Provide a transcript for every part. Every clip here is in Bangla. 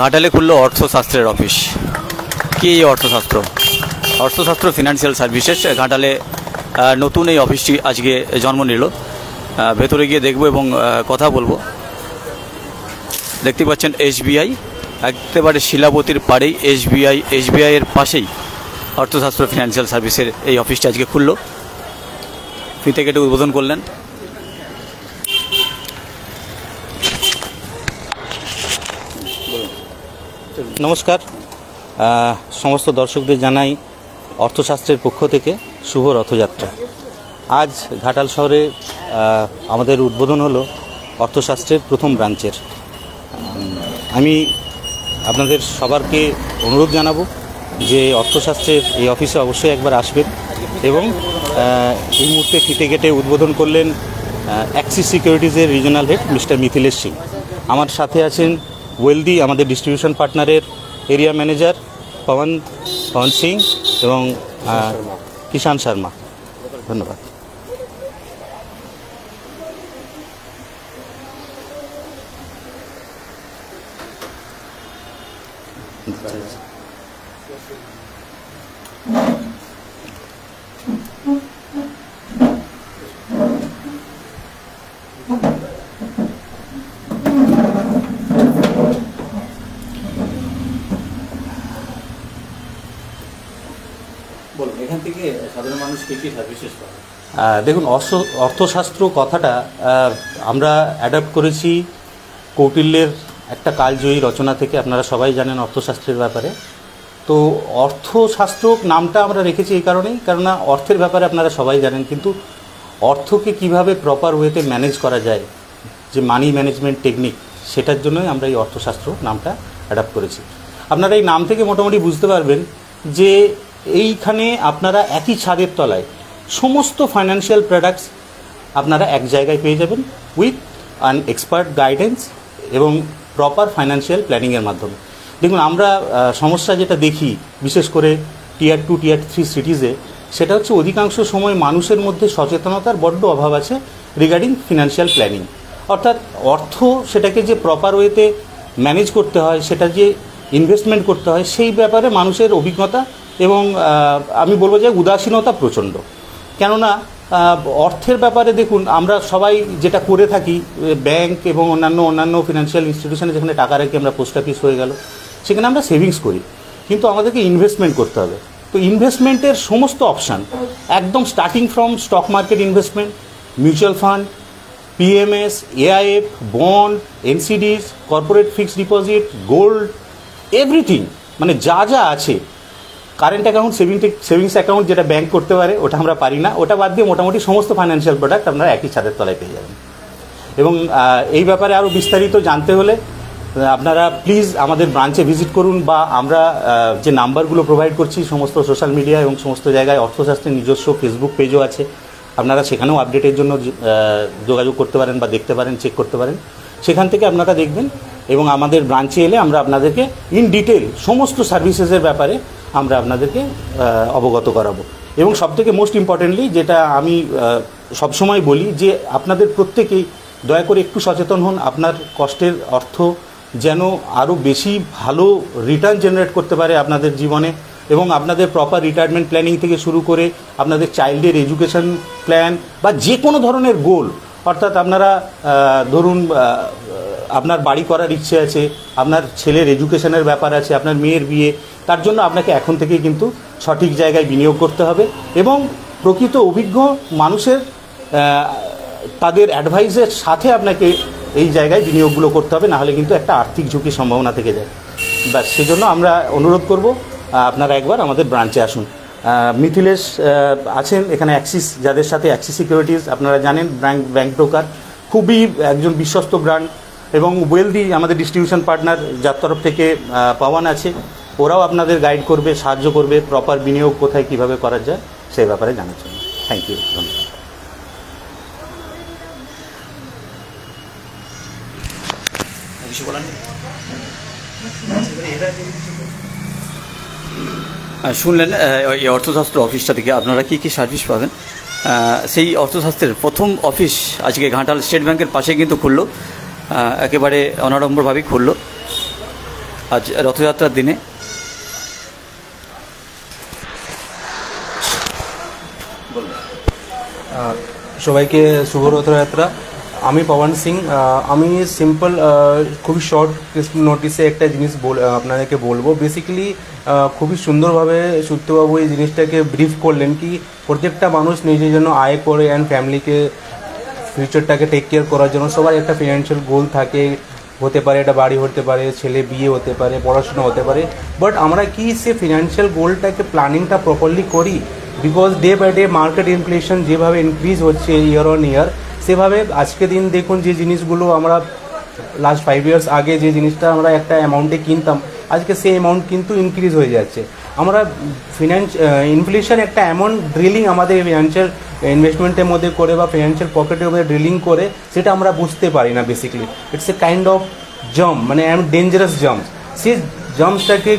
ঘাটালে খুললো অর্থশাস্ত্রের অফিস। কি এই অর্থশাস্ত্র? অর্থশাস্ত্র ফিনান্সিয়াল সার্ভিসেস ঘাটালে নতুন এই অফিসটি আজকে জন্ম নিল। ভেতরে গিয়ে দেখব এবং কথা বলবো। দেখতে পাচ্ছেন এসবিআই, একেবারে শিলাবতীর পাড়েই এসবিআইয়ের পাশেই অর্থশাস্ত্র ফিনান্সিয়াল সার্ভিসের এই অফিসটি আজকে খুললো। ফিতে কেটে উদ্বোধন করলেন। নমস্কার, সমস্ত দর্শকদের জানাই অর্থশাস্ত্রের পক্ষ থেকে শুভ রথযাত্রা। আজ ঘাটাল শহরে আমাদের উদ্বোধন হলো অর্থশাস্ত্রের প্রথম ব্রাঞ্চের। আমি আপনাদের সবারকে অনুরোধ জানাবো যে অর্থশাস্ত্রের এই অফিসে অবশ্যই একবার আসবেন এবং এই মুহূর্তে ফিতে কেটে উদ্বোধন করলেন অ্যাক্সিস সিকিউরিটিজের regional head mister Mithilesh Singh. আমার সাথে আছেন ওয়েলদি, আমাদের ডিস্ট্রিবিউশন পার্টনারের এরিয়া ম্যানেজার পবন সিং এবং কিষাণ শর্মা। ধন্যবাদ। দেখুন, অর্থশাস্ত্র কথাটা আমরা অ্যাডাপ্ট করেছি কৌটিল্যের একটা কালজয়ী রচনা থেকে। আপনারা সবাই জানেন অর্থশাস্ত্রের ব্যাপারে। তো অর্থশাস্ত্র নামটা আমরা রেখেছি এই কারণেই, কেননা অর্থের ব্যাপারে আপনারা সবাই জানেন, কিন্তু অর্থকে কিভাবে প্রপার ওয়েতে ম্যানেজ করা যায়, যে মানি ম্যানেজমেন্ট টেকনিক, সেটার জন্যই আমরা এই অর্থশাস্ত্র নামটা অ্যাডাপ্ট করেছি। আপনারা এই নাম থেকে মোটামুটি বুঝতে পারবেন যে এইখানে আপনারা একই ছাদের তলায় সমস্ত ফাইন্যান্সিয়াল প্রোডাক্টস আপনারা এক জায়গায় পেয়ে যাবেন উইথ অ্যান এক্সপার্ট গাইডেন্স এবং প্রপার ফাইন্যান্সিয়াল প্ল্যানিংয়ের মাধ্যমে। দেখুন, আমরা সমস্যা যেটা দেখি বিশেষ করে টিয়ার 2 টিয়ার 3 সিটিজে, সেটা হচ্ছে অধিকাংশ সময় মানুষের মধ্যে সচেতনতার বড্ড অভাব আছে রিগার্ডিং ফিনান্সিয়াল প্ল্যানিং। অর্থাৎ অর্থ সেটাকে যে প্রপার ওয়েতে ম্যানেজ করতে হয়, সেটা যে ইনভেস্টমেন্ট করতে হয়, সেই ব্যাপারে মানুষের অভিজ্ঞতা এবং আমি বলবো যে উদাসীনতা প্রচণ্ড। কেননা অর্থের ব্যাপারে দেখুন, আমরা সবাই যেটা করে থাকি, ব্যাংক এবং অন্যান্য ফিনান্সিয়াল ইনস্টিটিউশনে যেখানে টাকা রাখি, আমরা পোস্ট অফিস হয়ে গেল, সেখানে আমরা সেভিংস করি, কিন্তু আমাদেরকে ইনভেস্টমেন্ট করতে হবে। তো ইনভেস্টমেন্টের সমস্ত অপশান, একদম starting from stock market investment, mutual fund, PMS, AIF, bond, NCDs, corporate fixed deposit, gold, everything, মানে যা যা আছে, কারেন্ট অ্যাকাউন্ট, সেভিংস অ্যাকাউন্ট যেটা ব্যাংক করতে পারে ওটা আমরা পারি না, ওটা বাদ দিয়ে মোটামুটি সমস্ত ফাইন্যান্সিয়াল প্রোডাক্ট আপনারা একই ছাদের তলায় পেয়ে যাবেন। এবং এই ব্যাপারে আরও বিস্তারিত জানতে হলে আপনারা প্লিজ আমাদের ব্রাঞ্চে ভিজিট করুন, বা আমরা যে নাম্বারগুলো প্রোভাইড করছি সমস্ত সোশ্যাল মিডিয়া এবং সমস্ত জায়গায়, অর্থশাস্ত্রের নিজস্ব ফেসবুক পেজও আছে, আপনারা সেখানেও আপডেটের জন্য যোগাযোগ করতে পারেন বা দেখতে পারেন, চেক করতে পারেন। সেখান থেকে আপনারা দেখবেন এবং আমাদের ব্রাঞ্চে এলে আমরা আপনাদেরকে ইন ডিটেল সমস্ত সার্ভিসেসের ব্যাপারে আমরা আপনাদেরকে অবগত করাবো। এবং সবথেকে মোস্ট ইম্পর্টেন্টলি যেটা আমি সবসময় বলি, যে আপনাদের প্রত্যেকেই দয়া করে একটু সচেতন হন, আপনার কষ্টের অর্থ যেন আরও বেশি ভালো রিটার্ন জেনারেট করতে পারে আপনাদের জীবনে, এবং আপনাদের প্রপার রিটায়ারমেন্ট প্ল্যানিং থেকে শুরু করে আপনাদের চাইল্ডের এডুকেশন প্ল্যান বা যে কোনো ধরনের গোল, অর্থাৎ আপনারা ধরুন আপনার বাড়ি করার ইচ্ছে আছে, আপনার ছেলের এডুকেশনের ব্যাপার আছে, আপনার মেয়ের বিয়ে, তার জন্য আপনাকে এখন থেকেই কিন্তু সঠিক জায়গায় বিনিয়োগ করতে হবে এবং প্রকৃত অভিজ্ঞ মানুষের তাদের অ্যাডভাইসের সাথে আপনাকে এই জায়গায় বিনিয়োগগুলো করতে হবে, নাহলে কিন্তু একটা আর্থিক ঝুঁকির সম্ভাবনা থেকে যায়। ব্যাস, সেজন্য আমরা অনুরোধ করব আপনারা একবার আমাদের ব্রাঞ্চে আসুন। মিথিলেশ আছেন এখানে, অ্যাক্সিস, যাদের সাথে অ্যাক্সিস সিকিউরিটিজ আপনারা জানেন, ব্যাংক ব্রোকার, খুবই একজন বিশ্বস্ত ব্র্যান্ড, এবং ওয়েলদি আমাদের ডিস্ট্রিবিউশন পার্টনার, যার তরফ থেকে পবন আছে, ওরাও আপনাদের গাইড করবে, সাহায্য করবে প্রপার বিনিয়োগ কোথায় কীভাবে করা যায় সেই ব্যাপারে জানার জন্য। থ্যাংক ইউ, ধন্যবাদ। শুনলেন এই অর্থশাস্ত্র অফিসটা থেকে আপনারা কী কী সার্ভিস পাবেন। সেই অর্থশাস্ত্রের প্রথম অফিস আজকে ঘাটাল স্টেট ব্যাংকের পাশে কিন্তু খুললো, একেবারে অনাড়ম্বরভাবেই খুললো। আজ রথযাত্রার দিনে। সবাইকে শুভ রথযাত্রা। আমি পবন সিং। আমি সিম্পল খুবই শর্ট নোটিসে একটা জিনিস আপনাদেরকে বলবো। বেসিক্যালি খুবই সুন্দরভাবে সত্যবাবু এই জিনিসটাকে ব্রিফ করলেন কি প্রত্যেকটা মানুষ নিজের জন্য আয় করে অ্যান্ড ফ্যামিলিকে ফিউচারটাকে টেক কেয়ার করার জন্য সবার একটা ফিনান্সিয়াল গোল থাকে। হতে পারে এটা বাড়ি হতে পারে, ছেলে বিয়ে হতে পারে, পড়াশোনা হতে পারে। বাট আমরা কি সে ফিনান্সিয়াল গোলটাকে প্ল্যানিংটা প্রপারলি করি? Because day by day market inflation যেভাবে ইনক্রিজ হচ্ছে ইয়ার অন ইয়ার, সেভাবে আজকে দিন দেখুন যে জিনিসগুলো আমরা লাস্ট 5 ইয়ার্স আগে যে জিনিসটা আমরা একটা অ্যামাউন্টে কিনতাম, আজকে সেই অ্যামাউন্ট কিন্তু ইনক্রিজ হয়ে যাচ্ছে। আমরা ইনফ্লেশন একটা এমন ড্রিলিং আমাদের ফিনান্সিয়াল ইনভেস্টমেন্টের মধ্যে করে বা ফিনান্সিয়াল পকেটের মধ্যে ড্রিলিং করে, সেটা আমরা বুঝতে পারি না। Basically it's a kind of jump, মানে ডেঞ্জারাস জাম্প। সেই জাম্পসটাকে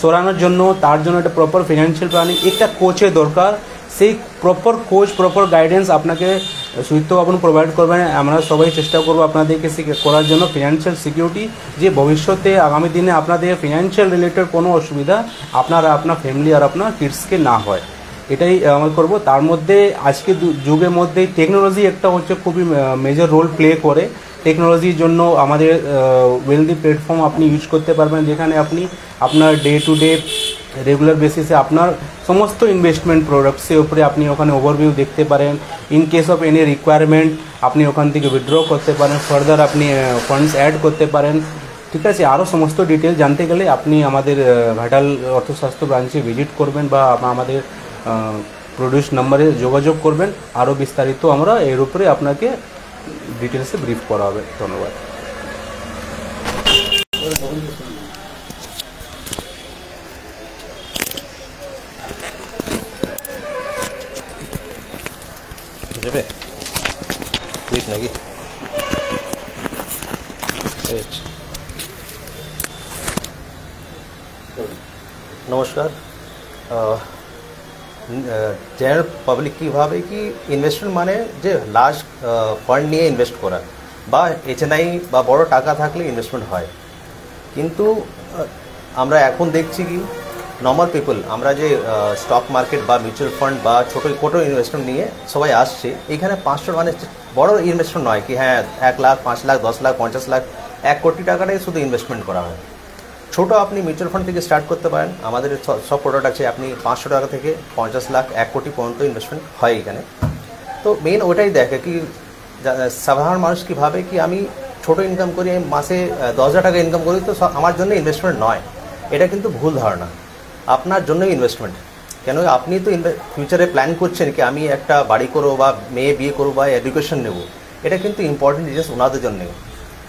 সরানোর জন্য তার জন্য একটা প্রপার ফিনান্সিয়াল প্ল্যানিং, একটা কোচের দরকার। সেই প্রপার কোচ, প্রপার গাইডেন্স আপনাকে সুইত্যবাবু প্রোভাইড করবেন। আমরা সবাই চেষ্টা করবো আপনাদেরকে করার জন্য ফিনান্সিয়াল সিকিউরিটি, যে ভবিষ্যতে আগামী দিনে আপনাদের ফিনান্সিয়াল রিলেটেড কোনো অসুবিধা আপনার ফ্যামিলি আর আপনার কিডসকে না হয়, এটাই আমরা করবো। তার মধ্যে আজকে যুগের মধ্যে টেকনোলজি একটা হচ্ছে খুবই মেজর রোল প্লে করে। টেকনোলজির জন্য আমাদের ওয়েলদি প্ল্যাটফর্ম আপনি ইউজ করতে পারবেন, যেখানে আপনি আপনার ডে টু ডে রেগুলার বেসিসে আপনার সমস্ত ইনভেস্টমেন্ট প্রোডাক্টসের উপরে আপনি ওখানে ওভারভিউ দেখতে পারেন। In case of any requirement আপনি ওখান থেকে উইথড্র করতে পারেন, ফার্দার আপনি ফান্ডস অ্যাড করতে পারেন। ঠিক আছে, আরও সমস্ত ডিটেল জানতে গেলে আপনি আমাদের ভাইটাল অর্থস্বাস্থ্য ব্রাঞ্চে ভিজিট করবেন বা আমাদের প্রডিউস নাম্বারে যোগাযোগ করবেন। আরও বিস্তারিত আমরা এর উপরে আপনাকে ডিটেলসে ব্রিফ করা হবে। ধন্যবাদ। নাকি নমস্কার। জেনারেল পাবলিক কী ভাবে কি ইনভেস্টমেন্ট মানে যে লার্জ ফান্ড নিয়ে ইনভেস্ট করা বা HNI বা বড় টাকা থাকলে ইনভেস্টমেন্ট হয়, কিন্তু আমরা এখন দেখছি কি নর্মাল পিপল, আমরা যে স্টক মার্কেট বা মিউচুয়াল ফান্ড বা ছোটো ইনভেস্টমেন্ট নিয়ে সবাই আসছে, এখানে 500 মানে বড় ইনভেস্টমেন্ট নয় কি হ্যাঁ 1 লাখ 5 লাখ 10 লাখ 50 লাখ 1 কোটি টাকাটাই শুধু ইনভেস্টমেন্ট করা হয়। ছোটো আপনি মিউচুয়াল ফান্ড থেকে স্টার্ট করতে পারেন। আমাদের সব প্রোডাক্ট আছে, আপনি 500 টাকা থেকে 50 লাখ 1 কোটি পর্যন্ত ইনভেস্টমেন্ট হয় এখানে। তো মেন ওটাই দেখে কি সাধারণ মানুষ কী ভাবে কি আমি ছোটো ইনকাম করি, আমি মাসে 10,000 টাকা ইনকাম করি, তো আমার জন্য ইনভেস্টমেন্ট নয়। এটা কিন্তু ভুল ধারণা। আপনার জন্যই ইনভেস্টমেন্ট। কেন আপনি তো ফিউচারে প্ল্যান করছেন কি আমি একটা বাড়ি করবো বা মেয়ে বিয়ে করবো বা এডুকেশন নেব, এটা কিন্তু ইম্পর্টেন্ট জিনিস ওনাদের জন্য।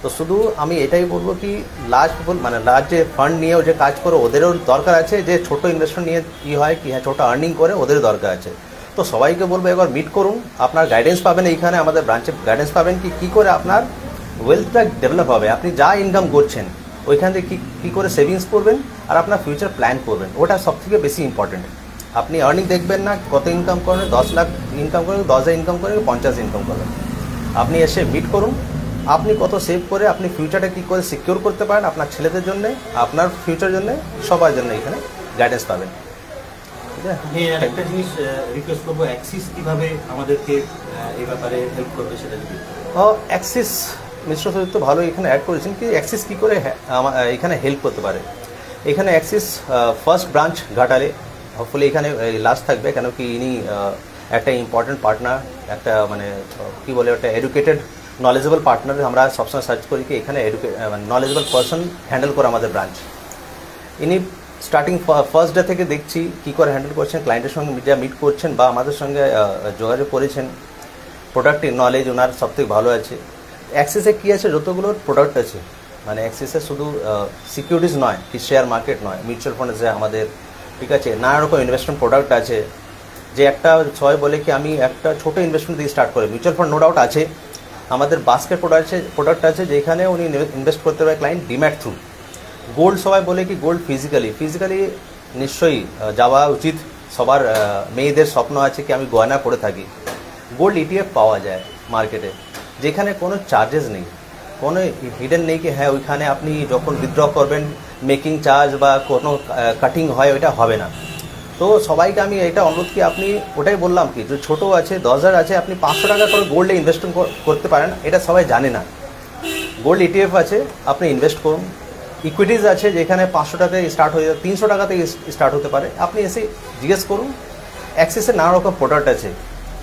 তো শুধু আমি এটাই বলবো কি লার্জ পিপল মানে লার্জ যে ফান্ড নিয়েও যে কাজ করে ওদেরও দরকার আছে, যে ছোটো ইনভেস্টমেন্ট নিয়ে কী হয় কি হ্যাঁ ছোটো আর্নিং করে ওদেরও দরকার আছে। তো সবাইকে বলবো একবার মিট করুন, আপনার গাইডেন্স পাবেন এইখানে, আমাদের ব্রাঞ্চে গাইডেন্স পাবেন কি কী করে আপনার ওয়েলথটা ডেভেলপ হবে, আপনি যা ইনকাম করছেন ওইখান থেকে কী করে সেভিংস করবেন আর আপনার ফিউচার প্ল্যান করবেন, ওটা সবথেকে বেশি ইম্পর্টেন্ট। আপনি আর্নিং দেখবেন না কত ইনকাম করেন, 10 লাখ ইনকাম করেন, 10,000 ইনকাম করেন, 50 ইনকাম করেন। আপনি এসে মিট করুন, আপনি কত সেভ করে আপনি ফিউচারটা কী করে সিকিউর করতে পারেন আপনার ছেলেদের জন্যে, আপনার ফিউচার জন্যে, সবার জন্য এখানে গাইডেন্স পাবেন। ঠিক আছে, একটা জিনিস রিকোয়েস্ট করবো, অ্যাক্সিস কীভাবে আমাদেরকে এই ব্যাপারে হেল্প করবে সেটা যদি। অ্যাক্সিস মিশ্র তো ভালো এখানে অ্যাড করেছেন কি অ্যাক্সিস কী করে এখানে হেল্প করতে পারে। এখানে অ্যাক্সিস ফার্স্ট ব্রাঞ্চ ঘাটালে, হোপফুলি এখানে লাস্ট থাকবে, কেন কি ইনি একটা ইম্পর্টেন্ট পার্টনার, একটা মানে কী বলে একটা এডুকেটেড নলেজেবল পার্টনার আমরা সবসময় সার্চ করি কি এখানে নলেজেবল পার্সন হ্যান্ডেল করে আমাদের ব্রাঞ্চ। ইনি স্টার্টিং ফার্স্ট ডে থেকে দেখছি কী করে হ্যান্ডেল করছেন, ক্লায়েন্টের সঙ্গে মিট করছেন বা আমাদের সঙ্গে যোগাযোগ করেছেন। প্রোডাক্টের নলেজ ওনার সবথেকে ভালো আছে। অ্যাক্সিসে কী আছে, যতগুলো প্রোডাক্ট আছে, মানে অ্যাক্সিসে শুধু সিকিউরিটিস নয় কি শেয়ার মার্কেট নয়, মিউচুয়াল ফান্ড আছে আমাদের, ঠিক আছে, নানা রকম ইনভেস্টমেন্ট প্রোডাক্ট আছে। যে একটা সবাই বলে কি আমি একটা ছোটো ইনভেস্টমেন্ট দিয়ে স্টার্ট করি, মিউচুয়াল ফান্ড নো ডাউট আছে, আমাদের বাস্কেট প্রোডাক্ট আছে যেখানে উনি ইনভেস্ট করতে পারে ক্লায়েন্ট ডিম্যাট থ্রু। গোল্ড সবাই বলে কি গোল্ড ফিজিক্যালি নিশ্চয়ই যাওয়া উচিত, সবার মেয়েদের স্বপ্ন আছে কি আমি গয়না পরে থাকি। গোল্ড ETF পাওয়া যায় মার্কেটে, যেখানে কোনো চার্জেস নেই, কোনো হিডেন নেই কি হ্যাঁ ওইখানে আপনি যখন উইথড্র করবেন মেকিং চার্জ বা কোনো কাটিং হয়, ওইটা হবে না। তো সবাইকে আমি এটা অনুরোধ কি, আপনি ওটাই বললাম কি, যে ছোটো আছে 10,000 আছে, আপনি 500 টাকা করে গোল্ডে ইনভেস্টমেন্ট করতে পারেন, এটা সবাই জানে না। গোল্ড ETF আছে, আপনি ইনভেস্ট করুন। ইকুইটিজ আছে যেখানে 500 টাকায় স্টার্ট হয়ে যায়, 300 টাকা থেকে স্টার্ট হতে পারে, আপনি এসে জিজ্ঞেস করুন। অ্যাক্সিসের নানা রকম প্রোডাক্ট আছে,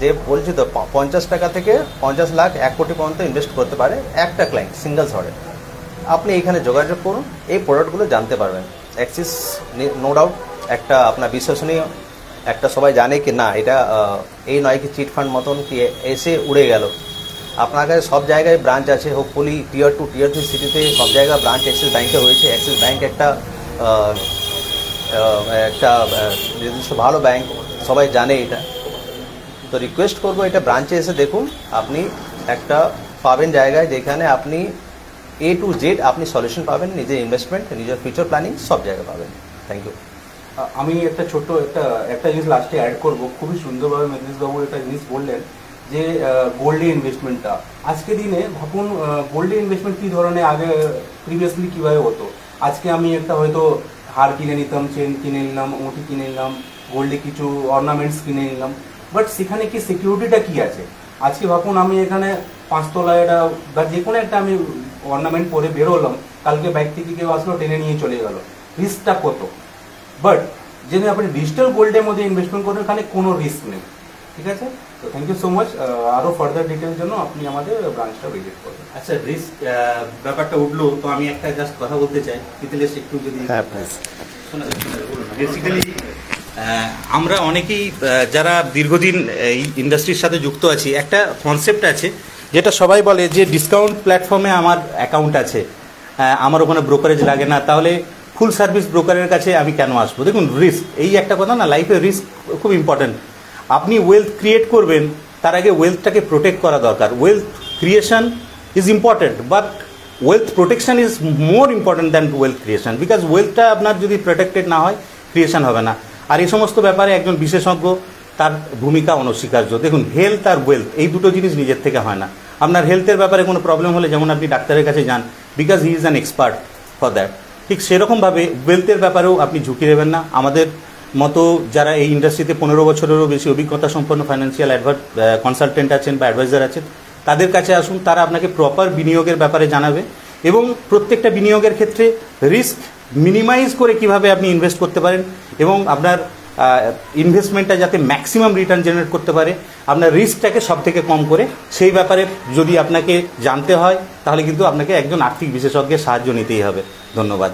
যে বলছি তো 50 টাকা থেকে 50 লাখ 1 কোটি পর্যন্ত ইনভেস্ট করতে পারে একটা ক্লায়েন্ট সিঙ্গেল শটে। আপনি এখানে যোগাযোগ করুন, এই প্রোডাক্টগুলো জানতে পারবেন। অ্যাক্সিস নো ডাউট একটা আপনার বিশ্বসনীয়, একটা সবাই জানে কি না এটা এই নয় কি চিট ফান্ড মতন কি এসে উড়ে গেল। আপনার কাছে সব জায়গায় ব্রাঞ্চ আছে, হোপফুলি টিয়ার 2 টিয়ার 3 সিটিতে সব জায়গায় ব্রাঞ্চ অ্যাক্সিস ব্যাঙ্কে হয়েছে। অ্যাক্সিস ব্যাঙ্ক একটা নির্দিষ্ট ভালো ব্যাঙ্ক, সবাই জানে এটা। তো রিকোয়েস্ট করবো এটা ব্রাঞ্চে এসে দেখুন, আপনি একটা পাবেন জায়গায় যেখানে আপনি A to Z আপনি সলিউশন পাবেন, নিজের ইনভেস্টমেন্ট, নিজের ফিউচার প্ল্যানিং সব জায়গায় পাবেন। Thank you. আমি একটা ছোট্ট একটা জিনিস লাস্টে অ্যাড করব। খুবই সুন্দরভাবে মেদিনীশবাবু একটা জিনিস বললেন যে গোল্ডে ইনভেস্টমেন্টটা। আজকে দিনে ভাবুন গোল্ডে ইনভেস্টমেন্ট কী ধরনের, আগে প্রিভিয়াসলি কীভাবে হতো। আজকে আমি একটা হয়তো হার কিনে নিতাম, চেন কিনে নিলাম, মুঠি কিনে নিলাম, গোল্ডে কিছু অর্নামেন্টস কিনে নিলাম, বাট সেখানে কি সিকিউরিটিটা কী আছে। আজকে ভাবুন আমি এখানে 5 তলা এটা বা যে কোনো একটা আমি অর্নামেন্ট পরে বেরোলাম, কালকে বাইক থেকে কেউ আসলো টেনে নিয়ে চলে গেল, রিস্কটা কত। বাট যদি আপনি ডিজিটাল গোল্ডের মধ্যে ইনভেস্টমেন্ট করেন, এখানে কোনো রিস্ক নেই। ঠিক আছে, তো থ্যাংক ইউ সো মাচ। আরও ফার্দার ডিটেলের জন্য আপনি আমাদের ব্রাঞ্চটা ভিজিট করবেন। আচ্ছা, রিস্ক ব্যাপারটা উঠলো, তো আমি একটা জাস্ট কথা বলতে চাই, মিথিলেশ একটু যদি। হ্যাঁ প্লিজ। বেসিক্যালি আমরা অনেকেই যারা দীর্ঘদিন এই ইন্ডাস্ট্রির সাথে যুক্ত আছি, একটা কনসেপ্ট আছে যেটা সবাই বলে যে ডিসকাউন্ট প্ল্যাটফর্মে আমার অ্যাকাউন্ট আছে, আমার ওখানে ব্রোকারেজ লাগে না, তাহলে ফুল সার্ভিস ব্রোকারের কাছে আমি কেন আসবো। দেখুন, রিস্ক এই একটা কথা না, লাইফে রিস্ক খুব ইম্পর্ট্যান্ট। আপনি ওয়েলথ ক্রিয়েট করবেন, তার আগে ওয়েলথটাকে প্রোটেক্ট করা দরকার। Wealth creation is important, but wealth protection is more important than wealth creation, because ওয়েলথটা আপনার যদি প্রোটেক্টেড না হয়, ক্রিয়েশন হবে না। আর এই সমস্ত ব্যাপারে একজন বিশেষজ্ঞ, তার ভূমিকা অনস্বীকার্য। দেখুন, হেলথ আর ওয়েলথ এই দুটো জিনিস নিজের থেকে হয় না। আপনার হেলথের ব্যাপারে কোনো প্রবলেম হলে যেমন আপনি ডাক্তারের কাছে যান, because he is an expert for that, ঠিক সেরকমভাবে ওয়েলথের ব্যাপারেও আপনি ঝুঁকি দেবেন না। আমাদের মতো যারা এই ইন্ডাস্ট্রিতে 15 বছরেরও বেশি অভিজ্ঞতা সম্পন্ন ফাইন্যান্সিয়াল কনসালটেন্ট আছেন বা অ্যাডভাইজার আছেন, তাদের কাছে আসুন, তারা আপনাকে প্রপার বিনিয়োগের ব্যাপারে জানাবে এবং প্রত্যেকটা বিনিয়োগের ক্ষেত্রে রিস্ক মিনিমাইজ করে কিভাবে আপনি ইনভেস্ট করতে পারেন এবং আপনার ইনভেস্টমেন্টটা যাতে ম্যাক্সিমাম রিটার্ন জেনারেট করতে পারে, আপনার রিস্কটাকে সব থেকে কম করে, সেই ব্যাপারে যদি আপনাকে জানতে হয় তাহলে কিন্তু আপনাকে একজন আর্থিক বিশেষজ্ঞের সাহায্য নিতেই হবে। ধন্যবাদ।